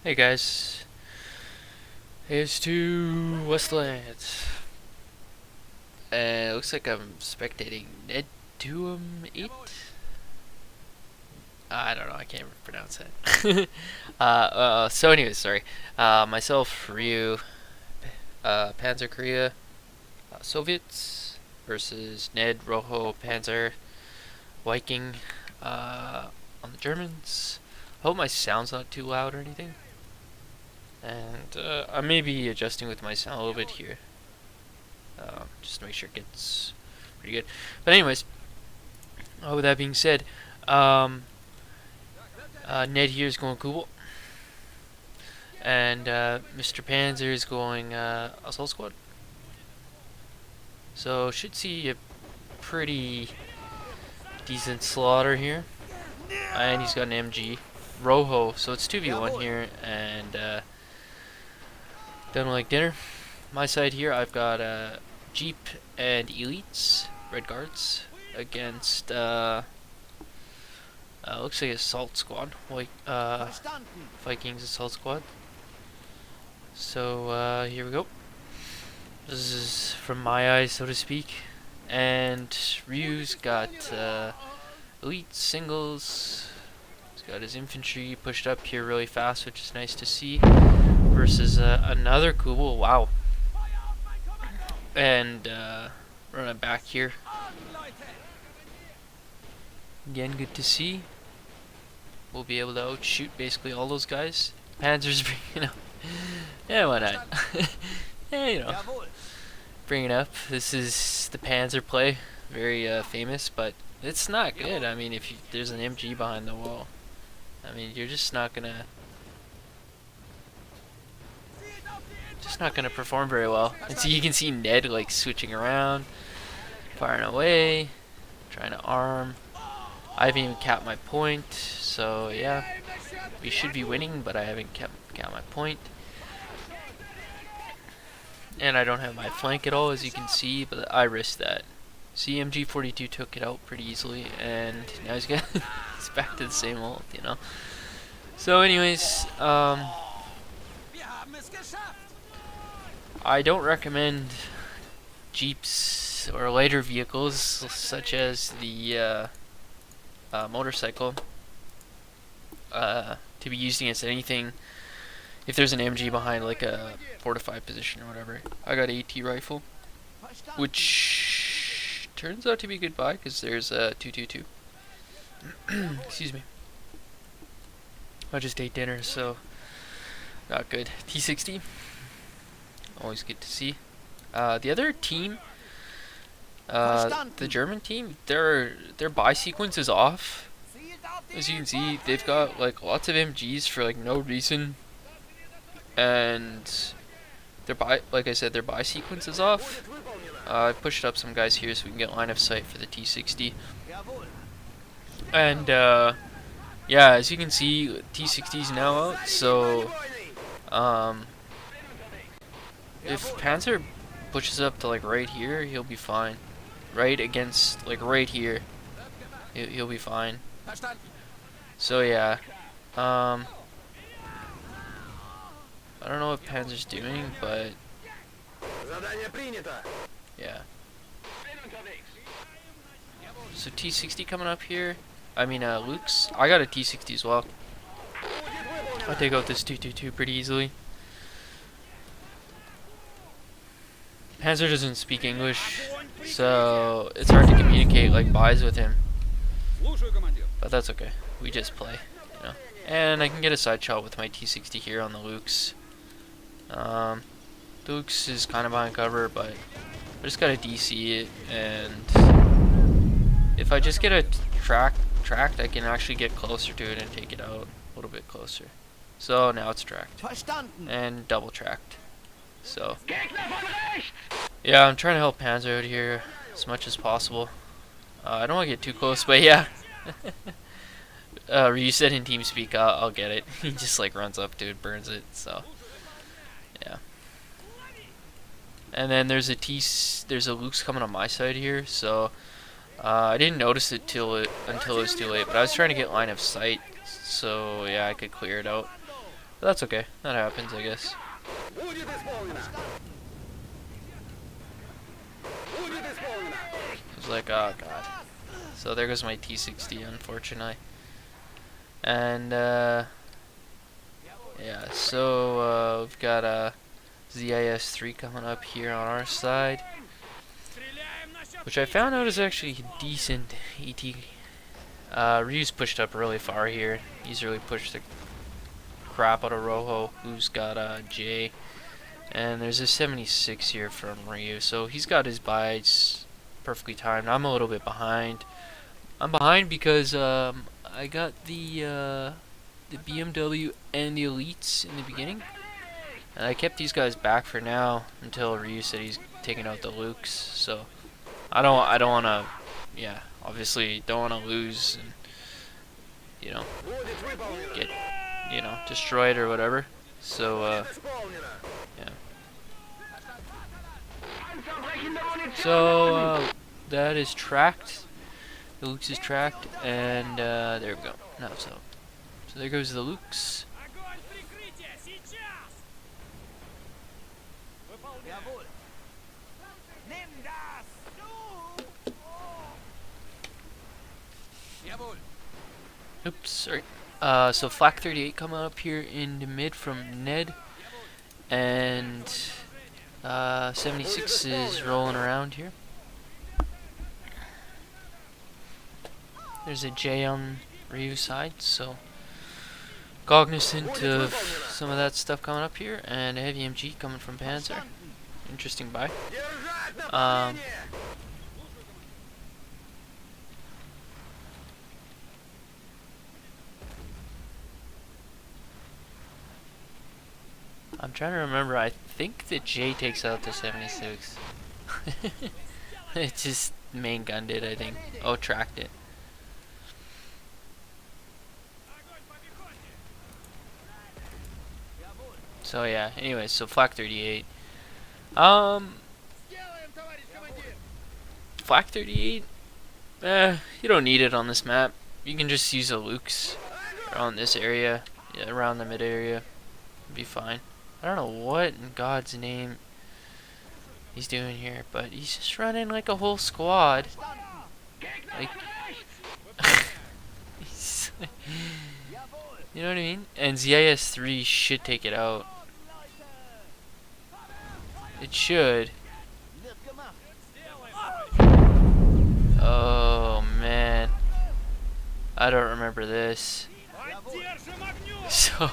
Hey guys, here's to Westlands. And it looks like I'm spectating Ned Doom 8? I don't know, I can't pronounce that. So anyways, sorry. Myself, Ryu, Panzer Korea, Soviets versus Ned Rojo Panzer Viking on the Germans. I hope my sound's not too loud or anything. And I may be adjusting with my sound a little bit here. Just to make sure it gets pretty good. But anyways, with that being said, Ned here is going Kubel, and Mr. Panzer is going Assault Squad. So should see a pretty decent slaughter here. And he's got an MG. Rojo, so it's 2v1 here, and done like dinner. My side here, I've got Jeep and Elites, Red Guards, against looks like Assault Squad, Vikings Assault Squad. So here we go. This is from my eyes, so to speak. And Ryu's got Elite Singles. He's got his infantry pushed up here really fast, which is nice to see. Versus another Kubel, wow. And running back here. Again, good to see. We'll be able to outshoot basically all those guys. Panzer's bringing up. Yeah, why not? Yeah, you know. Bringing up. This is the Panzer play. Very famous, but it's not good. I mean, if there's an MG behind the wall, I mean, you're just not gonna perform very well. And so you can see Ned like switching around, firing away, trying to arm. I haven't even capped my point, so yeah, we should be winning, but I haven't capped my point. And I don't have my flank at all, as you can see, but I risked that. CMG 42 took it out pretty easily, and now he's he's back to the same old, you know. So anyways, I don't recommend Jeeps or lighter vehicles such as the motorcycle to be used against anything if there's an MG behind, like a fortified position or whatever. I got AT rifle, which turns out to be a good buy because there's a 222. Excuse me. I just ate dinner, so not good. T60, always good to see. The other team, the German team, their buy sequence is off. As you can see, they've got like lots of MGs for like no reason, and their like I said, their buy sequence is off. I pushed up some guys here so we can get line of sight for the T60. And yeah, as you can see, T60 is now out. So if Panzer pushes up to like right here, he'll be fine. Right against like right here, he'll be fine. So yeah, I don't know what Panzer's doing, but yeah. So T60 coming up here. I mean, Luke's. I got a T60 as well. I take out this 222 pretty easily. Panzer doesn't speak English, so it's hard to communicate like buys with him. But that's okay. We just play, you know. And I can get a side shot with my T60 here on the Luke's. Luke's is kind of behind cover, but I just gotta DC it, and if I just get a tracked, I can actually get closer to it and take it out a little bit closer. So now it's tracked and double tracked. So yeah, I'm trying to help Panzer out here as much as possible. I don't want to get too close, but yeah. Ryu said in TeamSpeak, I'll get it. He just like runs up to it, burns it. So yeah. And then there's a Luke's coming on my side here, so I didn't notice it until it was too late. But I was trying to get line of sight, so yeah, I could clear it out. But that's okay. That happens, I guess. It's like, oh god. So there goes my T60, unfortunately. And yeah, so we've got ZIS-3 coming up here on our side, which I found out is actually decent ET. Ryu's pushed up really far here. He's really pushed the crap out of Rojo, who's got J. And there's a 76 here from Ryu, so he's got his buys perfectly timed. I'm a little bit behind. I'm behind because I got the BMW and the Elites in the beginning, and I kept these guys back for now until Ryu said he's taking out the Lukes. So I don't want to, yeah, obviously don't want to lose and, you know, get, you know, destroyed or whatever. So yeah. So that is tracked. The Lukes is tracked, and there we go. Now so there goes the Lukes. Oops, sorry. So Flak 38 coming up here in the mid from Ned, and 76 is rolling around here. There's a J on Ryu's side, so cognizant of some of that stuff coming up here, and a heavy MG coming from Panzer. Interesting buy. I'm trying to remember. I think the J takes out the 76. It just main gunned it, I think. Oh, tracked it. So yeah. Anyway, so Flak 38. Flak 38. You don't need it on this map. You can just use the Lukes around this area, yeah, around the mid area. It'd be fine. I don't know what in God's name he's doing here, but he's just running like a whole squad. Like, you know what I mean? And ZIS-3 should take it out. It should. Oh man, I don't remember this. So,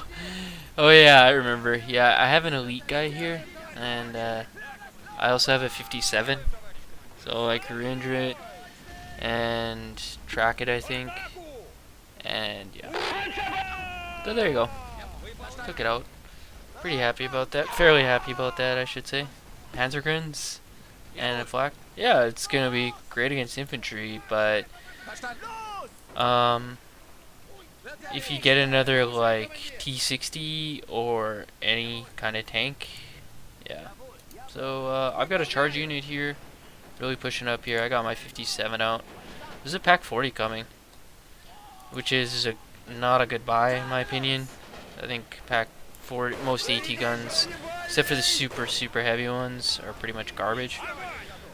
oh yeah, I remember. Yeah, I have an elite guy here, and I also have a 57. So I can render it and track it, I think. And yeah. So there you go. Took it out. Pretty happy about that. Fairly happy about that, I should say. Panzergrins and a flak. Yeah, it's gonna be great against infantry, but if you get another like T60 or any kind of tank, yeah. So I've got a charge unit here, really pushing up here. I got my 57 out. There's a Pack 40 coming, which is not a good buy in my opinion. I think Pack 40, most AT guns, except for the super heavy ones, are pretty much garbage.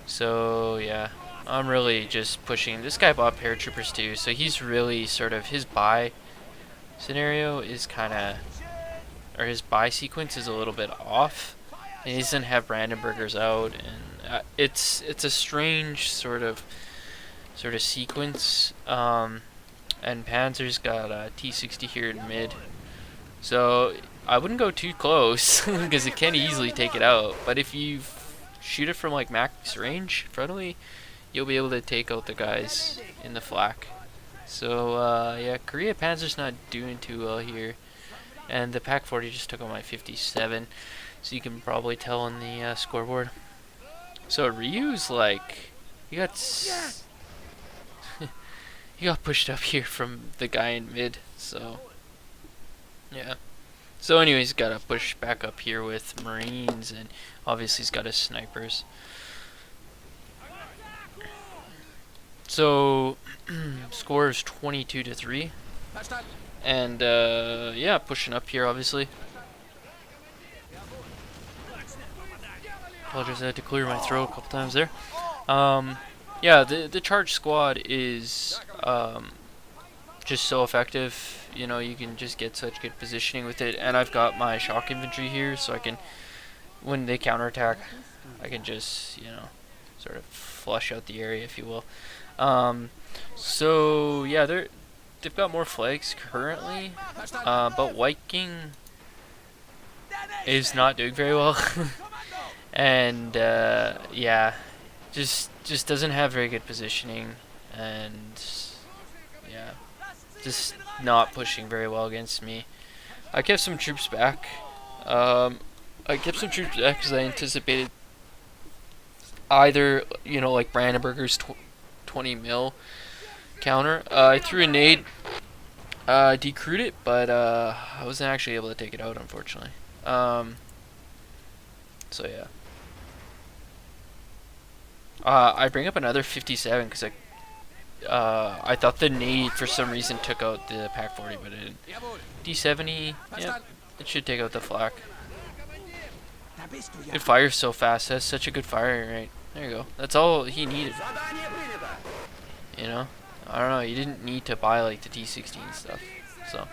So yeah, I'm really just pushing. This guy bought paratroopers too, so he's really sort of, his buy scenario is kind of, or his buy sequence is a little bit off. And he doesn't have Brandenburgers out, and it's a strange sort of sequence. And Panzer's got a T60 here in mid, so I wouldn't go too close because it can easily take it out. But if you shoot it from like max range frontally, you'll be able to take out the guys in the flak. So yeah, Korea Panzer's not doing too well here, and the Pack 40 just took on my 57. So you can probably tell on the scoreboard. So Ryu's like, he got he got pushed up here from the guy in mid. So yeah. So anyways, got to push back up here with Marines, and obviously he's got his snipers. So score is 22-3, And yeah, pushing up here obviously. Apologize, I had to clear my throat a couple times there. Yeah, the charge squad is just so effective. You know, you can just get such good positioning with it, and I've got my shock infantry here, so I can, when they counterattack, I can just, you know, sort of flush out the area, if you will. So yeah, they've got more flags currently, but Viking is not doing very well, and yeah, just doesn't have very good positioning, and yeah, just not pushing very well against me. I kept some troops back. I kept some troops back because I anticipated either, you know, like Brandenburger's 20 mil counter. I threw a nade, decrewed it, but I wasn't actually able to take it out, unfortunately. So yeah. I bring up another 57 because I thought the nade for some reason took out the Pack 40, but it didn't. D70, yeah, it should take out the flak. It fires so fast. That's such a good firing rate. There you go. That's all he needed. You know, I don't know. You didn't need to buy like the T16 stuff. So,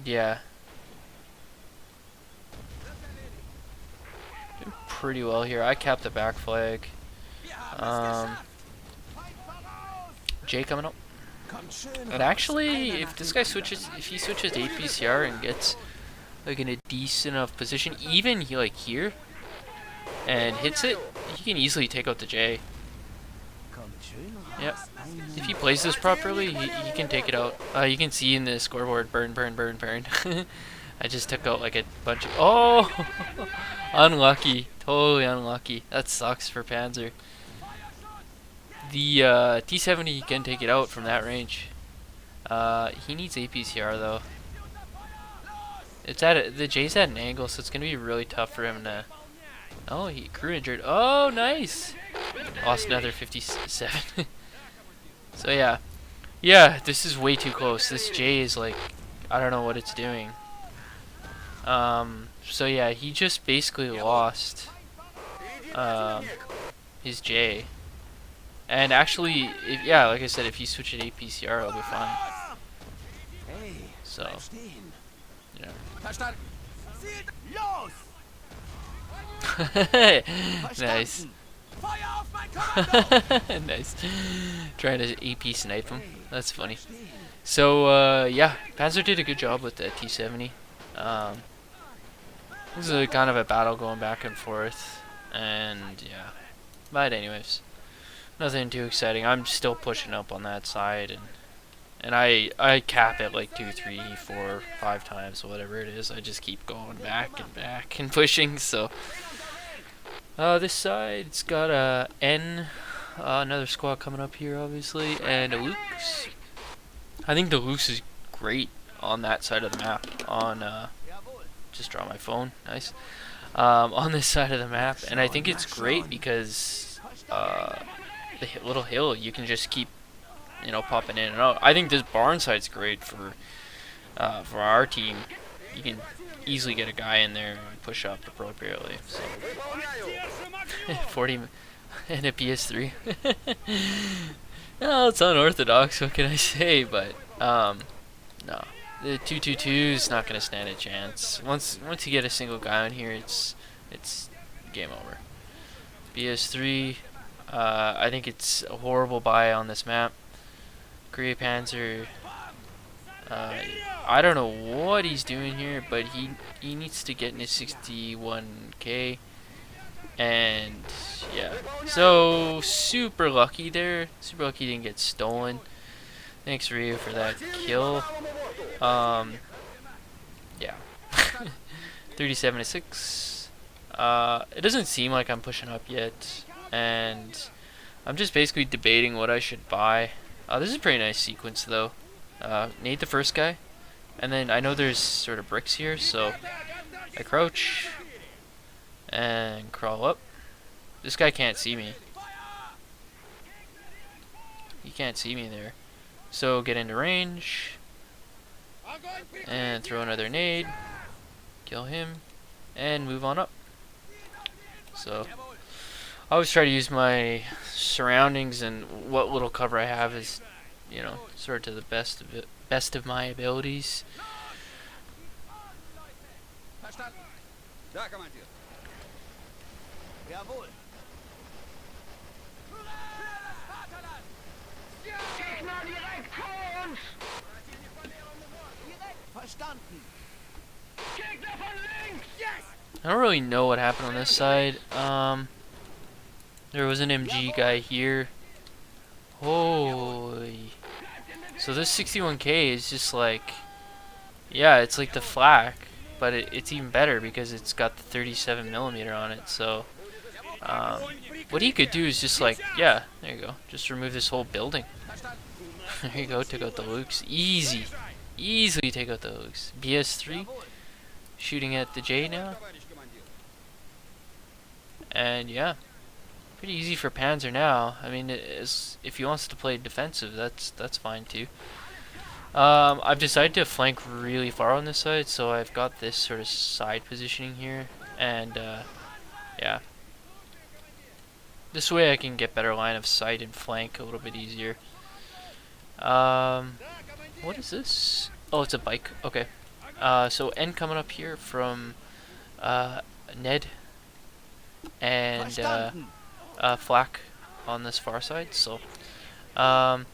yeah, doing pretty well here. I capped the back flag. J coming up. And actually, if this guy switches, if he switches to APCR and gets like in a decent enough position, even he like here, and hits it, he can easily take out the J. Yep. If he plays this properly, he can take it out. You can see in the scoreboard, burn, burn, burn, burn. I just took out like a bunch of... Oh! Unlucky. Totally unlucky. That sucks for Panzer. The T70 can take it out from that range. He needs APCR though. It's at the J's at an angle, so it's gonna be really tough for him to. Oh, he crew injured. Oh, nice. Lost another 57. So yeah, this is way too close. This J is like, I don't know what it's doing. So yeah, he just basically lost his J. And actually, yeah, like I said, if you switch it to APCR, it'll be fine. So, yeah. Nice. Nice. Trying to AP snipe him. That's funny. So, yeah, Panzer did a good job with the T70. This is a kind of a battle going back and forth. And, yeah. But anyways, nothing too exciting. I'm still pushing up on that side, and I cap it like 2, 3, 4, 5 times, whatever it is. I just keep going back and pushing. So this side's got a N, another squad coming up here, obviously, and a Luke's. I think the Luke's is great on that side of the map. On just draw my phone, nice. On this side of the map, and I think it's great because the little hill, you can just keep, you know, popping in and out. I think this barn side's great for our team. You can easily get a guy in there and push up appropriately. So 40 and a PS3. No, it's unorthodox. What can I say? But no, the 222 is not gonna stand a chance. Once you get a single guy on here, it's game over. PS3. I think it's a horrible buy on this map. Korea Panzer. I don't know what he's doing here, but he needs to get in his 61k. And yeah, so super lucky there. Super lucky he didn't get stolen. Thanks Ryu for that kill. Yeah. 37 to 6. It doesn't seem like I'm pushing up yet, and I'm just basically debating what I should buy. This is a pretty nice sequence though. Nade the first guy, and then I know there's sort of bricks here, so I crouch and crawl up. This guy can't see me. He can't see me there. So get into range and throw another nade, kill him, and move on up. So I always try to use my surroundings and what little cover I have is, you know, sort of to the best of my abilities. I don't really know what happened on this side. There was an MG guy here. Holy. So this 61K is just like, yeah, it's like the flak, but it's even better because it's got the 37mm on it. So what he could do is just like, yeah, there you go, just remove this whole building. There you go, take out the Lukes. Easily take out the Lukes. BS3 shooting at the J now. And yeah, pretty easy for Panzer now. I mean, if he wants to play defensive, that's fine too. I've decided to flank really far on this side, so I've got this sort of side positioning here, and yeah, this way I can get better line of sight and flank a little bit easier. What is this? Oh, it's a bike. Okay. So N coming up here from Ned and Flak on this far side. So yeah,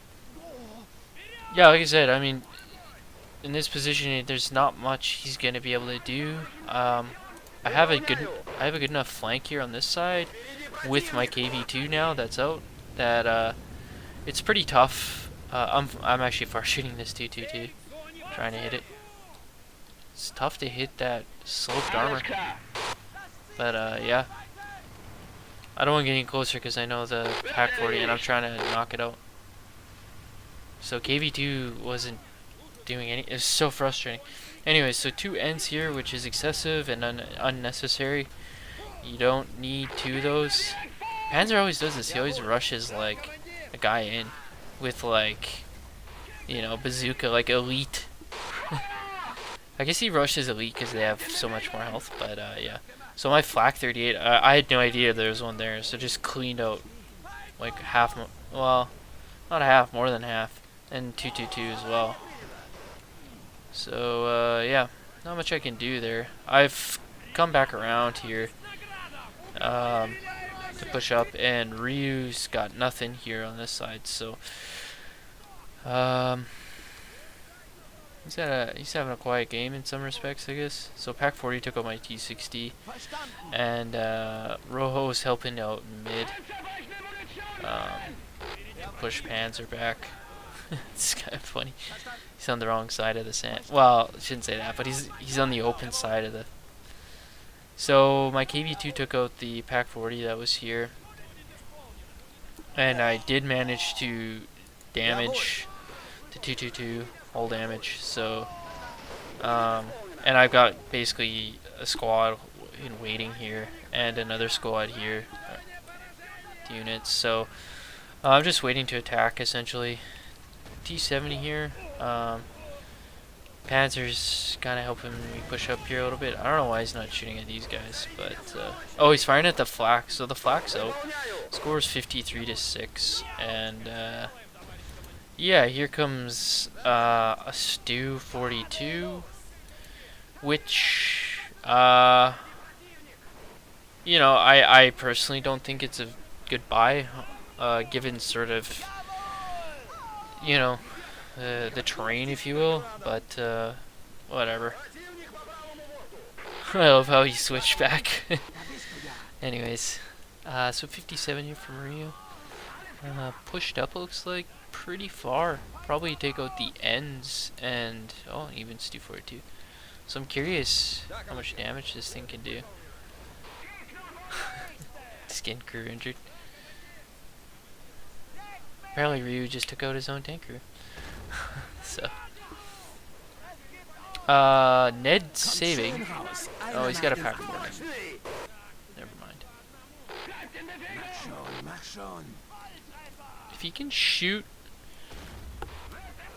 like I said, I mean, in this position there's not much he's gonna be able to do. I have a good enough flank here on this side with my KV2 now that's out, that it's pretty tough. I'm actually far shooting this 222, trying to hit it. It's tough to hit that sloped armor, but yeah, I don't want to get any closer because I know the Pack 40 and I'm trying to knock it out. So KV2 wasn't doing any. It's so frustrating. Anyways, so 2 Ns here, which is excessive and unnecessary. You don't need 2 of those. Panzer always does this. He always rushes like a guy in with, like, you know, bazooka, like elite. I guess he rushes elite because they have so much more health, but yeah. So my flak 38, I had no idea there was one there, so just cleaned out like half, well, not half, more than half, and 222 as well. So yeah, not much I can do there. I've come back around here to push up, and Ryu's got nothing here on this side, so he's having a quiet game in some respects, I guess. So Pack 40 took out my T60, and Rojo's helping out in mid to push Panzer back. It's kind of funny. He's on the wrong side of the sand. Well, I shouldn't say that, but he's on the open side of the. So my KV2 took out the Pack 40 that was here, and I did manage to damage the 222, whole damage. So and I've got basically a squad in waiting here and another squad here, units. So I'm just waiting to attack essentially. T70 here. Panzer's kind of helping me push up here a little bit. I don't know why he's not shooting at these guys, but oh, he's firing at the flak. So the flak's out. Score's 53-6, and yeah, here comes a Stew 42, which you know, I personally don't think it's a good buy, given sort of, you know, the terrain, if you will, but whatever. I love how he switched back. Anyways, so 57 here from Ryu. Pushed up, looks like, pretty far. Probably take out the ends, and oh, even Stu 42. So I'm curious how much damage this thing can do. Skin crew injured. Apparently Ryu just took out his own tank crew. So Ned's saving. Oh, he's got a pack for him. Never mind. If he can shoot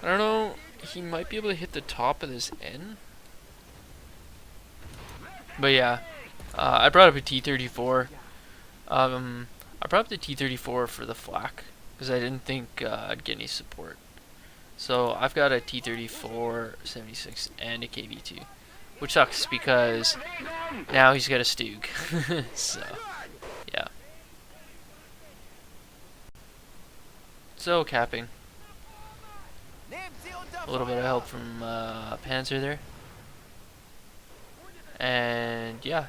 I don't know. He might be able to hit the top of this N. But yeah, I brought up a T-34. I brought up the T-34 for the flak because I didn't think I'd get any support. So I've got a T-34, 76, and a KV-2, which sucks because now he's got a Stug. So yeah. So capping. A little bit of help from Panzer there. And yeah,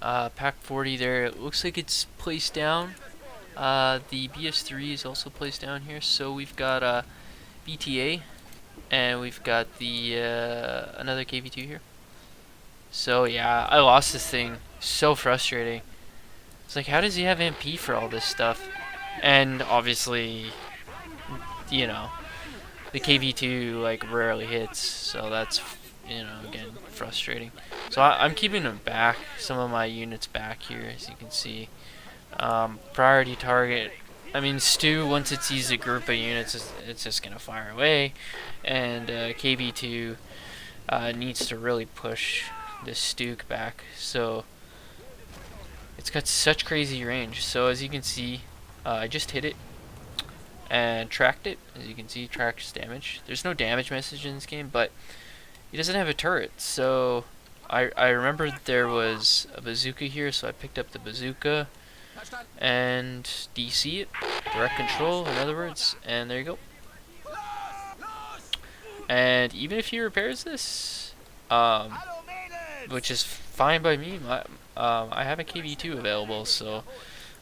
Pack 40 there. It looks like it's placed down. The BS3 is also placed down here. So we've got BTA, and we've got the another KV2 here. So yeah, I lost this thing. So frustrating. It's like, how does he have MP for all this stuff? And obviously, you know, the KV2 like rarely hits, so that's, you know, again, frustrating. So I'm keeping them back, some of my units back here, as you can see. Priority target, I mean, Stu, once it sees a group of units, it's just gonna fire away, and KV2 needs to really push this Stuke back. So it's got such crazy range. So as you can see, I just hit it and tracked it. As you can see, tracks damage. There's no damage message in this game, but he doesn't have a turret. So I remember there was a bazooka here, so I picked up the bazooka and DC it, direct control in other words, and there you go. And even if he repairs this, which is fine by me, I have a KV2 available, so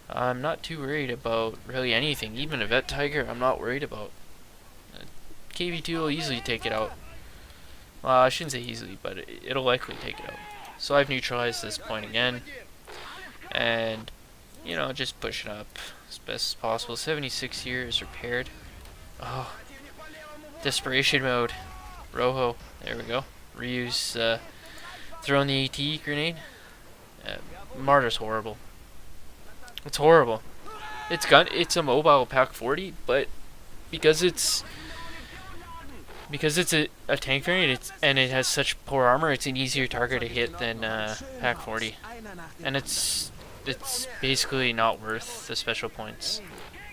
I'm not too worried about really anything. Even a Vet Tiger, I'm not worried about. KV2 will easily take it out. Well, I shouldn't say easily, but it'll likely take it out. So I've neutralized this point again, and you know, just push it up as best as possible. 76 here is repaired. Oh, desperation mode. Rojo, there we go. Ryu's throwing the AT grenade. Martyr's horrible. It's horrible. It's a mobile Pack 40, but because it's a tank variant, and it has such poor armor, it's an easier target to hit than Pack 40, and it's basically not worth the special points.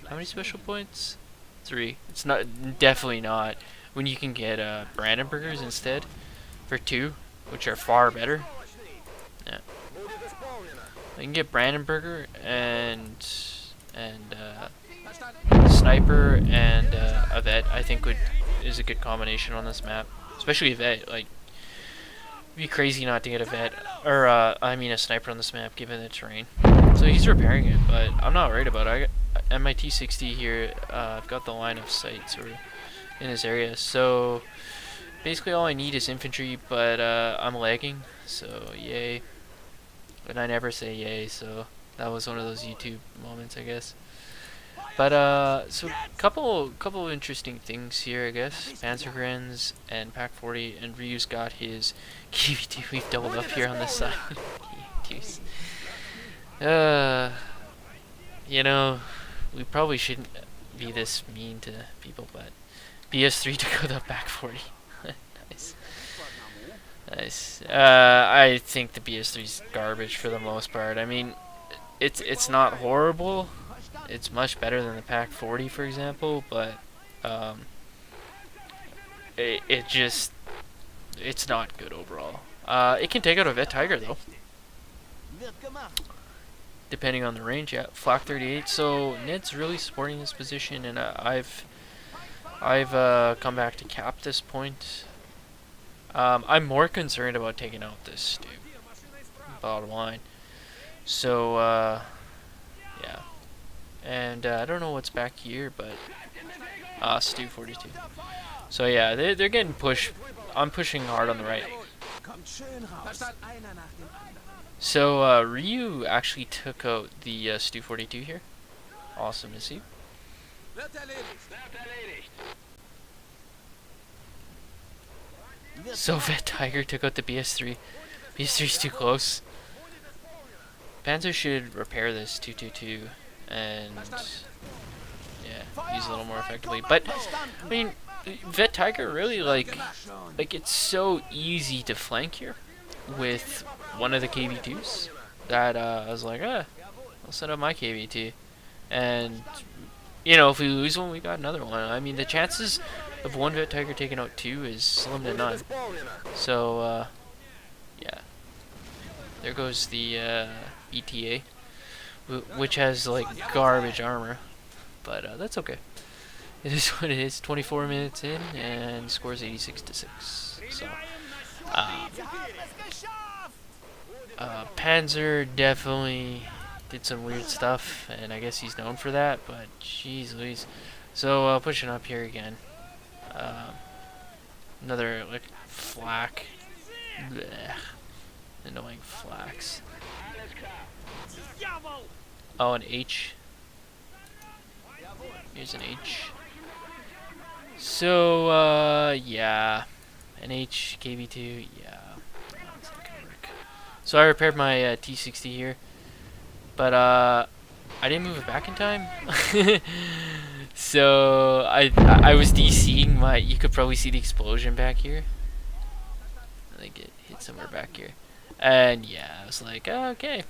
How many special points? 3. It's not, definitely not, when you can get Brandenburgers instead for 2, which are far better. Yeah. You can get Brandenburger and Sniper and a Vet, I think is a good combination on this map. Especially a Vet, like, it'd be crazy not to get a Vet, or I mean a Sniper on this map given the terrain. So he's repairing it, but I'm not worried about it. At my T60 here, I've got the line of sight sort of in this area, so basically all I need is infantry, but I'm lagging, so yay. But I never say yay, so that was one of those YouTube moments, I guess. But so couple of interesting things here, I guess. Panzergrens and Pack 40, and Ryu's got his KV2. We've doubled up here on this side. You know, we probably shouldn't be this mean to people, but BS3 took out the Pack 40. Nice. Nice. I think the BS3's garbage for the most part. I mean, it's not horrible. It's much better than the Pack 40, for example, but it's not good overall. It can take out a Vet Tiger though, depending on the range. Yeah, Flak 38. So Ned's really supporting this position, and I've come back to cap this point. I'm more concerned about taking out this dude, bottom line. So yeah, and I don't know what's back here, but Stu 42. So yeah, they're getting pushed. I'm pushing hard on the right. So Ryu actually took out the Stu 42 here. Awesome to see. So Vet Tiger took out the BS3. BS3's too close. Panzer should repair this 222 and yeah, use it a little more effectively. But I mean, Vet Tiger really like it's so easy to flank here with one of the KV2s that I was like, I'll set up my KV2, and you know, if we lose one, we got another one. I mean, the chances of one Vet Tiger taking out two is slim to none. So yeah, there goes the ETA, which has like garbage armor, but that's okay. It is what it is. 24 minutes in, and scores 86-6. So, Panzer definitely did some weird stuff, and I guess he's known for that. But jeez Louise. So pushing up here again. Another like flak. Blech. Annoying flax. Oh, an H. Here's an H. So, yeah. NH, KV2, yeah. That's not gonna work. So I repaired my T60 here. But, I didn't move it back in time. So, I was DCing my... You could probably see the explosion back here. I think it hit somewhere back here. And, yeah, I was like, oh, okay.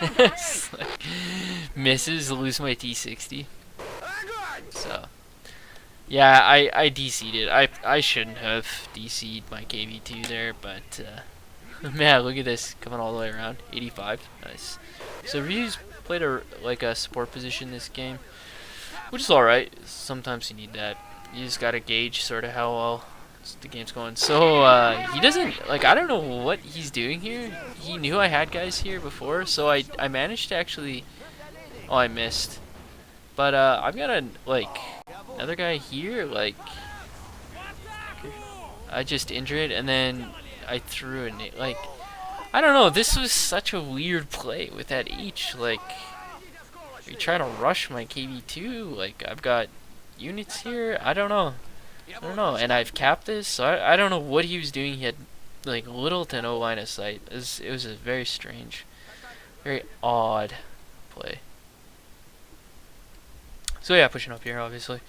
It's like, misses, lose my T60. So... Yeah, I DC'd it. I shouldn't have DC'd my KV2 there, but man, look at this coming all the way around. 85, nice. So Ryu's played a support position this game, which is all right. Sometimes you need that. You just gotta gauge sort of how well the game's going. So he doesn't like. I don't know what he's doing here. He knew I had guys here before, so I managed to actually. Oh, I missed. But I've got another guy here, like, I just injured it, and then I threw a like, I don't know, this was such a weird play with that H, like, are you trying to rush my KV2? Like, I've got units here, I don't know, and I've capped this, so I don't know what he was doing. He had, like, little to no line of sight. It was a very strange, very odd play. So yeah, pushing up here, obviously.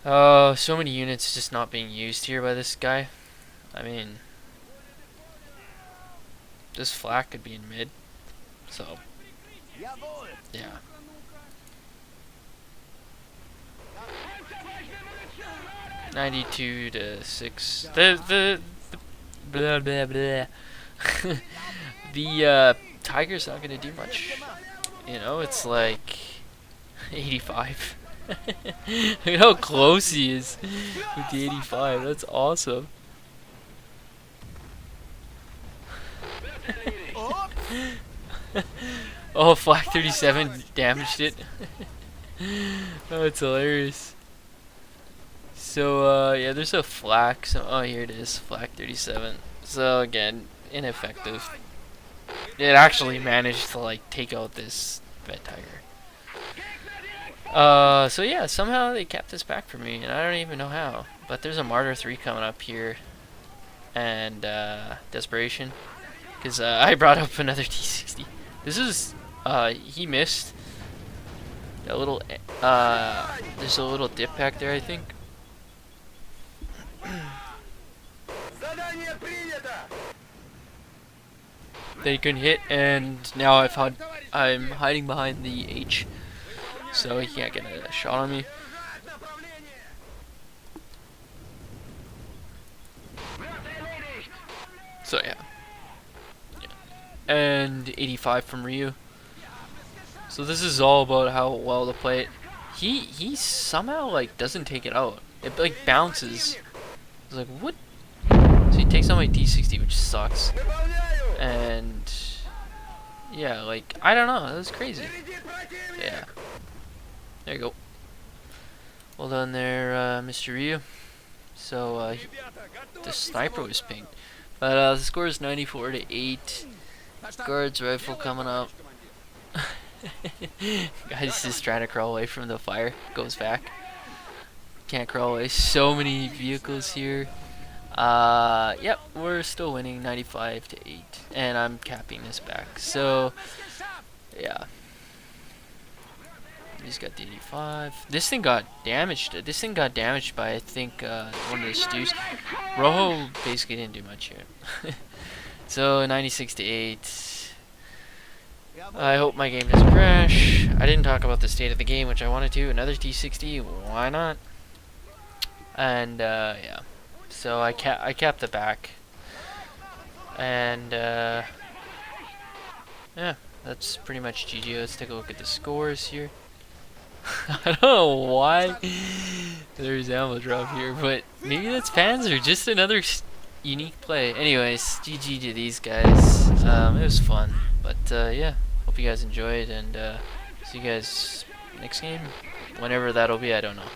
So many units just not being used here by this guy. I mean, this flak could be in mid. So, yeah. (92-6). The blah blah blah. The Tiger's not gonna do much. You know, it's like 85. Look at how close he is with the 85. That's awesome. Oh, flak 37 damaged it. Oh, it's hilarious. So, yeah, there's a flak. So, oh, here it is, flak 37. So again, ineffective. It actually managed to like take out this Vet Tiger. So yeah, somehow they kept this back for me, and I don't even know how. But there's a Martyr 3 coming up here, and Desperation, because I brought up another T60. This is he missed a little. There's a little dip pack there, I think. That he couldn't hit, and now I'm hiding behind the H, so he can't get a shot on me. So yeah. And 85 from Ryu. So this is all about how well to play it. He somehow like doesn't take it out. It like bounces. It's like what? So he takes out my D60, which sucks. And yeah, like I don't know, that was crazy. Yeah. There you go. Well done there, Mr. Ryu. So the sniper was pinged. But the score is 94-8. Guard's rifle coming up. Guy's just trying to crawl away from the fire. Goes back. Can't crawl away. So many vehicles here. Yep, we're still winning 95-8. And I'm capping this back. So, yeah. He's got the 85. This thing got damaged. This thing got damaged by, I think, one of the stews. Rojo basically didn't do much here. So 96 to 8. I hope my game doesn't crash. I didn't talk about the state of the game, which I wanted to. Another T60. Why not? And yeah. So I capped the back. And yeah, that's pretty much GG. Let's take a look at the scores here. I don't know why there's ammo drop here, but maybe that's Panzer. Just another unique play. Anyways, GG to these guys. It was fun, but yeah, hope you guys enjoyed, and see you guys next game, whenever that'll be. I don't know.